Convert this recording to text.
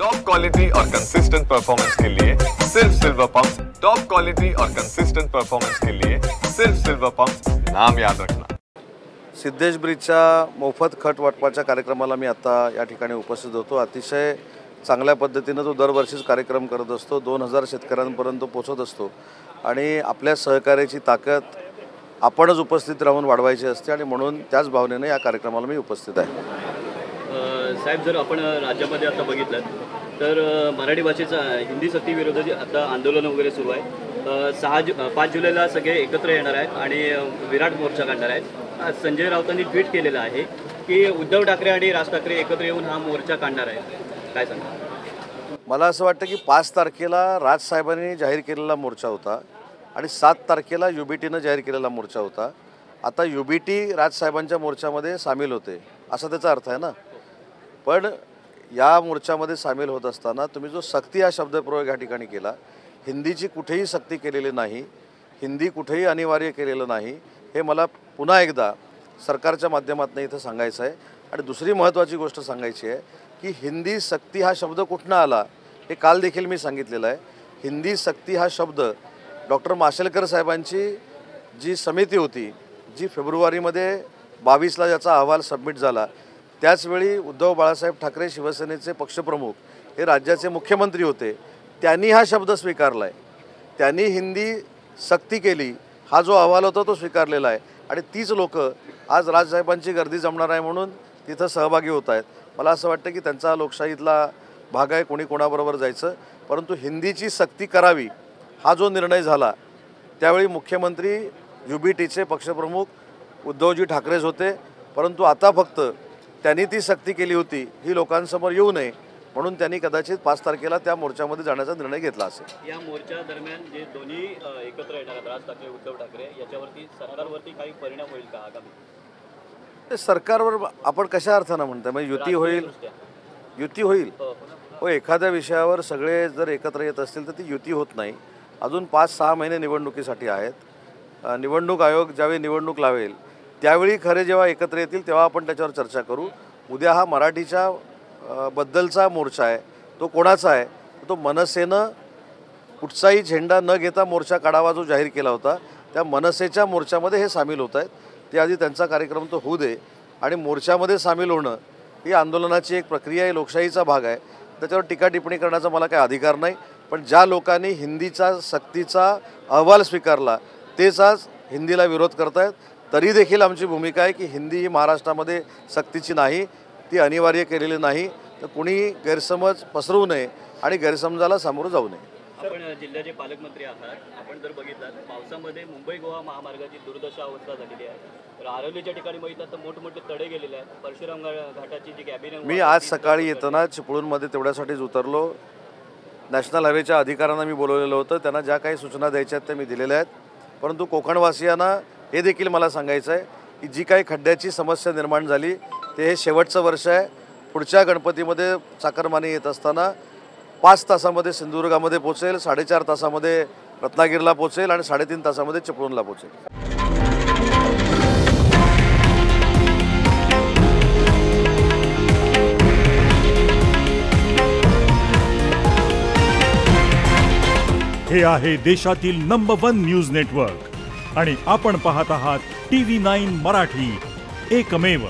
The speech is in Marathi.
टॉप क्वालिटी और कंसिस्टेंट परफॉर्मेंस के लिए सिर्फ सिल्वर पंप्स। टॉप क्वालिटी और कंसिस्टेंट परफॉर्मेंस के लिए सिर्फ सिल्वर पंप्स, नाम याद रखना। सिद्धेश ब्रिजच्या मोफत खत वाटपाच्या कार्यक्रमाला मी आता या ठिकाणी उपस्थित होतो। अतिशय चांगल्या पद्धतीने तो दरवर्षीच कार्यक्रम करत असतो। 2000 शेतकऱ्यांपर्यंत पोहोचत असतो आणि आपल्या सहकार्याची ताकद आपणच उपस्थित राहून वाढवायची असते आणि म्हणून त्याच भावनेने या कार्यक्रमाला मी उपस्थित आहे। साहेब, जर आपण राज्यामध्ये आता बघितलं तर मराठी भाषेचा हिंदी सक्ती विरोधाची आता आंदोलन वगैरे सुरू आहे। 5 जुलैला सगळे एकत्र येणार आहेत आणि विराट मोर्चा काढणार आहेत। संजय राऊतांनी ट्विट केलेलं आहे की उद्धव ठाकरे आणि राज ठाकरे एकत्र येऊन हा मोर्चा काढणार आहे, काय सांगा? मला असं वाटतं की 5 तारखेला राजसाहेबांनी जाहीर केलेला मोर्चा होता आणि 7 तारखेला युबीटीनं जाहीर केलेला मोर्चा होता। आता युबीटी राजसाहेबांच्या मोर्चामध्ये सामील होते असा त्याचा अर्थ आहे ना। पण या मोर्चामध्ये सामील होत असताना तुम्ही जो सक्ती हा शब्दप्रयोग या ठिकाणी केला, हिंदीची कुठेही सक्ती केलेली नाही, हिंदी कुठेही अनिवार्य केलेलं नाही, हे मला पुन्हा एकदा सरकारच्या माध्यमातून इथं सांगायचं आहे। आणि दुसरी महत्त्वाची गोष्ट सांगायची आहे की हिंदी सक्ती हा शब्द कुठनं आला हे काल देखील मी सांगितलेलं आहे। हिंदी सक्ती हा शब्द डॉक्टर माशेलकर साहेबांची जी समिती होती, जी फेब्रुवारीमध्ये 22ला ज्याचा अहवाल सबमिट झाला, त्याचवेळी उद्धव बाळासाहेब ठाकरे शिवसेनेचे पक्षप्रमुख हे राज्याचे मुख्यमंत्री होते, त्यांनी हा शब्द स्वीकारला आहे। त्यांनी हिंदी सक्ती केली, हा जो अहवाल होता तो स्वीकारलेला आहे आणि तीच लोक आज राजसाहेबांची गर्दी जमणार आहे म्हणून तिथं सहभागी होत आहेत। मला असं वाटतं की त्यांचा लोकशाहीतला भाग आहे, कोणी कोणाबरोबर जायचं, परंतु हिंदीची सक्ती करावी हा जो निर्णय झाला त्यावेळी मुख्यमंत्री युबीटीचे पक्षप्रमुख उद्धवजी ठाकरेच होते। परंतु आता फक्त त्यांनी ती सक्ती केली होती ही लोकांसमोर येऊ नये म्हणून त्यांनी कदाचित 5 तारखेला त्या मोर्चामध्ये जाण्याचा निर्णय घेतला असेल। या मोर्चा दरम्यान जे दोन्ही एकत्र येणार आहेत, राज ठाकरे उद्धव ठाकरे, याच्यावरती सरकारवरती काही परिणाम होईल का आगामी? सरकारवर आपण कशा अर्थानं म्हणताय? म्हणजे युती होईल? युती होईल हो, एखाद्या विषयावर सगळे जर एकत्र येत असतील तर ती युती होत नाही। अजून 5-6 महिने निवडणुकीसाठी आहेत। निवडणूक आयोग ज्यावेळी निवडणूक लावेल त्यावेळी खरे जेव्हा एकत्र येतील तेव्हा आपण त्याच्यावर चर्चा करू। उद्या हा मराठीच्या बद्दलचा मोर्चा आहे, तो कोणाचा आहे? तो मनसेनं कुठचाही झेंडा न घेता मोर्चा काढावा जो जाहीर केला होता, त्या मनसेच्या मोर्चामध्ये हे सामील होत आहेत। ते आधी त्यांचा कार्यक्रम तो होऊ दे आणि मोर्चामध्ये सामील होणं ही आंदोलनाची एक प्रक्रिया आहे, लोकशाहीचा भाग आहे, त्याच्यावर टीका टिप्पणी करण्याचा मला काही अधिकार नाही। पण ज्या लोकांनी हिंदीचा सक्तीचा अहवाल स्वीकारला तेच आज हिंदीला विरोध करत आहेत। तरी देखील आमची भूमिका आहे की हिंदी ही महाराष्ट्रामध्ये सक्तीची नाही, ती अनिवार्य केलेली नाही, तर कुणी गैरसमज पसरवू नये आणि गैरसमजाला सामोरं जाऊ नये। आपण जिल्ह्याचे पालकमंत्री आहात, आपण जर बघितलं पावसामध्ये मुंबई गोवा महामार्गाची दुर्दशा अवस्था झालेली आहे, तर आरवलीच्या ठिकाणी बघितलं तर मोठमोठे तडे गेलेले आहेत। परशुराम घाटाची जी कॅबिन, मी आज सकाळी येताना चिपळूणमध्ये तेवढ्यासाठीच उतरलो। नॅशनल हायवेच्या अधिकाऱ्यांना मी बोलवलेलं होतं, त्यांना ज्या काही सूचना द्यायच्या आहेत त्या मी दिलेल्या आहेत। परंतु कोकणवासियांना हे देखील मला सांगायचं आहे की जी काही खड्ड्याची समस्या निर्माण झाली ते हे शेवटचं वर्ष आहे। पुढच्या गणपतीमध्ये चाकरमानी येत असताना 5 तासामध्ये सिंधुदुर्गामध्ये पोहोचेल, 4.5 तासामध्ये रत्नागिरीला पोहोचेल आणि 3.5 तासामध्ये चिपळूणला पोहोचेल। हे आहे देशातील नंबर 1 न्यूज नेटवर्क आणि आपण पाहत आहात TV9 मराठी, एकमेव।